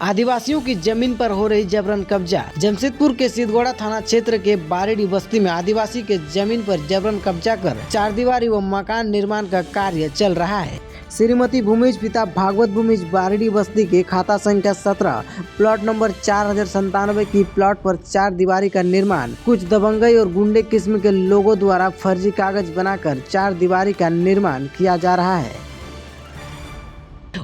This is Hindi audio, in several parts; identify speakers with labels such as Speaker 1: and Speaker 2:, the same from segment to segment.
Speaker 1: आदिवासियों की जमीन पर हो रही जबरन कब्जा। जमशेदपुर के सिद्धगोड़ा थाना क्षेत्र के बारेडी बस्ती में आदिवासी के जमीन पर जबरन कब्जा कर चारदीवारी व मकान निर्माण का कार्य चल रहा है। श्रीमती भूमिज पिता भागवत भूमिज बारेडी बस्ती के खाता संख्या 17 प्लॉट नंबर 4097 की प्लॉट पर चार दीवारी का निर्माण कुछ दबंगई और गुंडे किस्म के लोगों द्वारा फर्जी कागज बनाकर चार दीवारी का निर्माण किया जा रहा है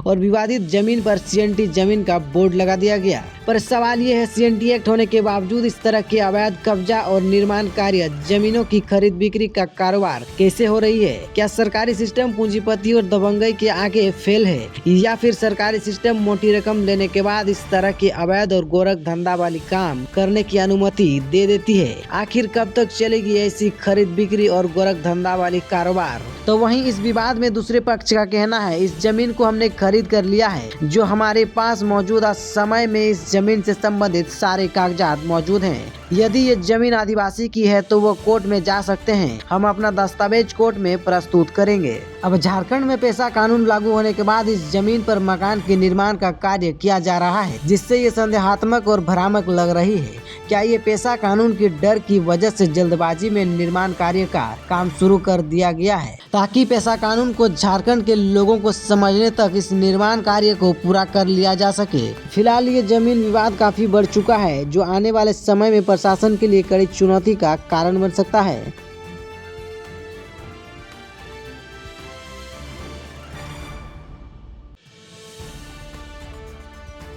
Speaker 1: और विवादित जमीन पर सीएनटी जमीन का बोर्ड लगा दिया गया। पर सवाल ये है, सीएनटी एक्ट होने के बावजूद इस तरह के अवैध कब्जा और निर्माण कार्य, जमीनों की खरीद बिक्री का कारोबार कैसे हो रही है? क्या सरकारी सिस्टम पूंजीपति और दबंगई के आगे फेल है, या फिर सरकारी सिस्टम मोटी रकम लेने के बाद इस तरह के अवैध और गोरख धंधा वाली काम करने की अनुमति दे देती है? आखिर कब तक चलेगी ऐसी खरीद बिक्री और गोरख धंधा वाली कारोबार? तो वहीं इस विवाद में दूसरे पक्ष का कहना है, इस जमीन को हमने खरीद कर लिया है, जो हमारे पास मौजूदा समय में इस जमीन से संबंधित सारे कागजात मौजूद हैं। यदि ये जमीन आदिवासी की है तो वो कोर्ट में जा सकते हैं, हम अपना दस्तावेज कोर्ट में प्रस्तुत करेंगे। अब झारखंड में पेशा कानून लागू होने के बाद इस जमीन पर मकान के निर्माण का कार्य किया जा रहा है, जिससे ये संदेहात्मक और भ्रामक लग रही है। क्या ये पेशा कानून की डर की वजह से जल्दबाजी में निर्माण कार्य का काम शुरू कर दिया गया है, ताकि पेशा कानून को झारखंड के लोगों को समझने तक इस निर्माण कार्य को पूरा कर लिया जा सके? फिलहाल ये जमीन विवाद काफी बढ़ चुका है, जो आने वाले समय में प्रशासन के लिए कड़ी चुनौती का कारण बन सकता है।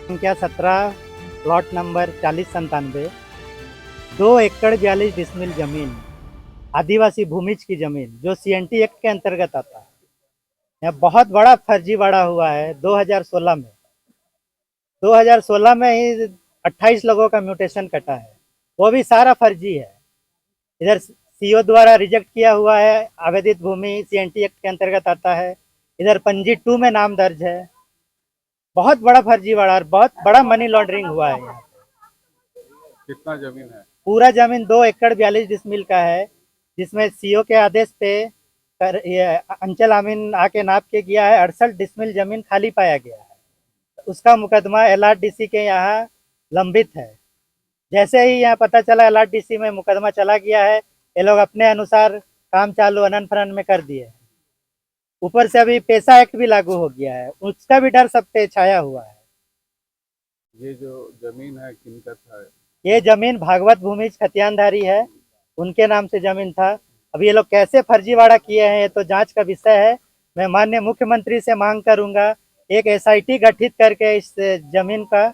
Speaker 2: संख्या 17 प्लॉट नंबर 4097 2 एकड़ 42 डिसमिल जमीन आदिवासी भूमिज की जमीन जो सीएनटी एक्ट के अंतर्गत आता है। यह बहुत बड़ा फर्जीवाड़ा हुआ है 2016 में। 2016 में ही 28 लोगों का म्यूटेशन कटा है, वो भी सारा फर्जी है। इधर सीओ द्वारा रिजेक्ट किया हुआ है, आवेदित भूमि सीएनटी एक्ट के अंतर्गत आता है। इधर पंजी 2 में नाम दर्ज है। बहुत बड़ा फर्जीवाड़ा और बहुत बड़ा मनी लॉन्ड्रिंग हुआ है यहाँ।
Speaker 3: कितना जमीन है?
Speaker 2: पूरा जमीन 2 एकड़ 42 डिसमिल का है, जिसमें सीओ के आदेश पे ये अंचल अमीन आके नाप के गया है। 68 डिसमिल जमीन खाली पाया गया है। उसका मुकदमा एलआरडीसी के यहाँ लंबित है। जैसे ही यहाँ पता चला एलआरडीसी में मुकदमा चला गया है, ये लोग अपने अनुसार काम चालू अनन फनन में कर दिए। ऊपर से अभी पेशा एक्ट भी लागू हो गया है, उसका भी डर सब पे छाया हुआ है।
Speaker 3: ये जो जमीन है किनका था?
Speaker 2: ये जमीन भागवत भूमिज खतियानधारी है, उनके नाम से जमीन था। अब ये लोग कैसे फर्जीवाड़ा किए हैं, ये तो जांच का विषय है। मैं माननीय मुख्यमंत्री से मांग करूंगा, एक एसआईटी गठित करके इस जमीन का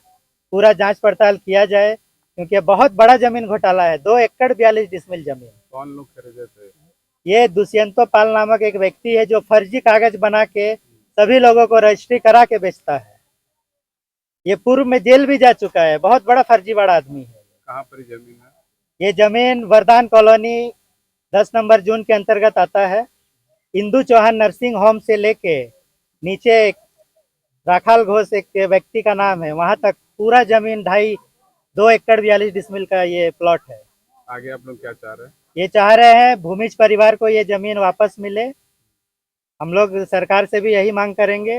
Speaker 2: पूरा जांच पड़ताल किया जाए, क्योंकि बहुत बड़ा जमीन घोटाला है। 2 एकड़ 42 डिसमिल जमीन।
Speaker 3: कौन लोग खरीदे थे?
Speaker 2: ये दुष्यंतो पाल नामक एक व्यक्ति है, जो फर्जी कागज बना के सभी लोगों को रजिस्ट्री करा के बेचता है। ये पूर्व में जेल भी जा चुका है, बहुत बड़ा फर्जीवाड़ा आदमी है।
Speaker 3: कहाँ पर जमीन है?
Speaker 2: ये जमीन वरदान कॉलोनी 10 नंबर जून के अंतर्गत आता है। इंदू चौहान नर्सिंग होम से लेके नीचे राखाल घोष एक व्यक्ति का नाम है, वहां तक पूरा जमीन 2 एकड़ 42 डिसमिल का ये प्लॉट है।
Speaker 3: आगे आप लोग क्या चाह रहे हैं?
Speaker 2: ये चाह रहे हैं भूमिज परिवार को ये जमीन वापस मिले। हम लोग सरकार से भी यही मांग करेंगे,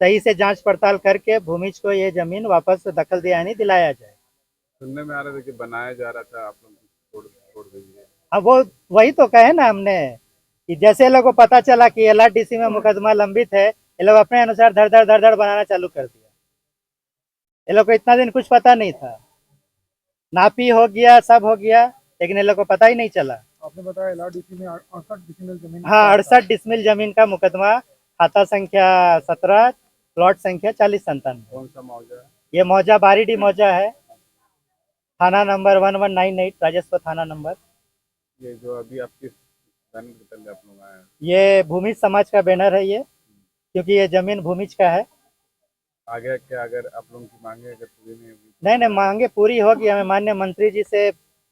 Speaker 2: सही से जांच पड़ताल करके भूमिज को ये जमीन वापस दखल दियानी दिलाया जाए।
Speaker 3: सुनने में आ रहा था कि बनाया जा रहा था, आप लोग छोड़ दीजिए।
Speaker 2: अब वो वही तो कहे ना हमने कि जैसे लोगों को पता चला कि एलआरडीसी में मुकदमा लंबित है, ये लोग अपने अनुसार धड़ धड़ बनाना चालू कर दिया। ये लोग को इतना दिन कुछ पता नहीं था, नापी हो गया, सब हो गया, लेकिन ये लोग को पता ही नहीं चला।
Speaker 3: आपने बताया एलआरडीसी में 68 डिसमिल जमीन।
Speaker 2: हाँ, 68 डिसमिल जमीन का मुकदमा, खाता संख्या 17 प्लॉट संख्या 4097।
Speaker 3: कौन सा मौजा है?
Speaker 2: ये मौजा बारीडी मौजा है, थाना नंबर 1198 राजस्व थाना नंबर।
Speaker 3: ये जो अभी आपकी बैनर के तले आप लोग आए हैं,
Speaker 2: ये भूमिज समाज का बैनर है ये, क्योंकि ये जमीन भूमिज का है।
Speaker 3: आगे क्या अगर आप लोगों की मांगे अगर पूरी नहीं होगी?
Speaker 2: नहीं, मांगे पूरी होगी। हमें माननीय मंत्री जी से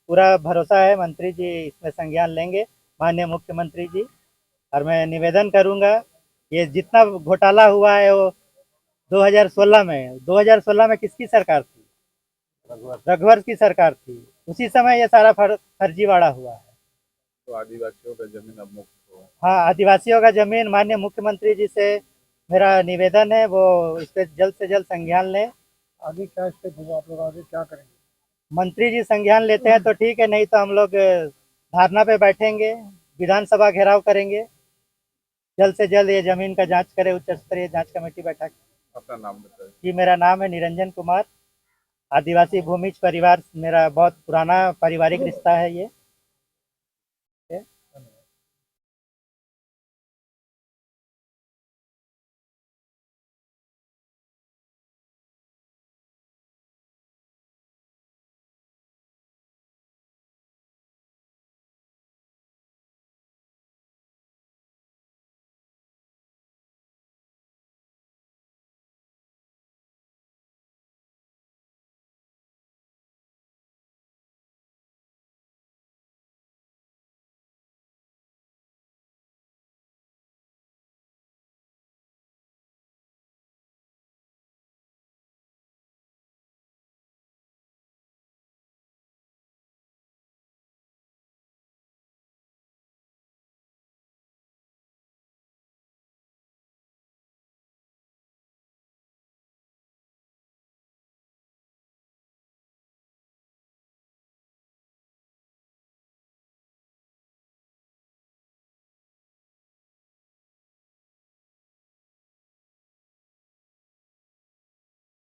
Speaker 2: पूरा भरोसा है, मंत्री जी इसमें संज्ञान लेंगे, माननीय मुख्यमंत्री जी। और मैं निवेदन करूंगा, ये जितना घोटाला हुआ है वो 2016 में किसकी सरकार थी? रघुवर की सरकार थी। उसी समय ये सारा फर्जीवाड़ा हुआ है।
Speaker 3: तो आदिवासियों का जमीन अब मुक्त हो?
Speaker 2: हाँ, आदिवासियों का जमीन माननीय मुख्यमंत्री जी से मेरा निवेदन है, वो इस पर जल्द से जल्द संज्ञान लें
Speaker 4: आगे क्या स्टेप होगा, आप लोग आगे क्या करेंगे?
Speaker 2: मंत्री जी संज्ञान लेते हैं तो ठीक है, नहीं तो हम लोग धरना पे बैठेंगे, विधानसभा घेराव करेंगे। जल्द से जल्द ये जमीन का जांच करे, उच्च स्तरीय जांच कमेटी बैठा के।
Speaker 3: अपना नाम बताइए।
Speaker 2: जी, मेरा नाम है निरंजन कुमार। आदिवासी भूमिज परिवार, मेरा बहुत पुराना पारिवारिक रिश्ता है ये।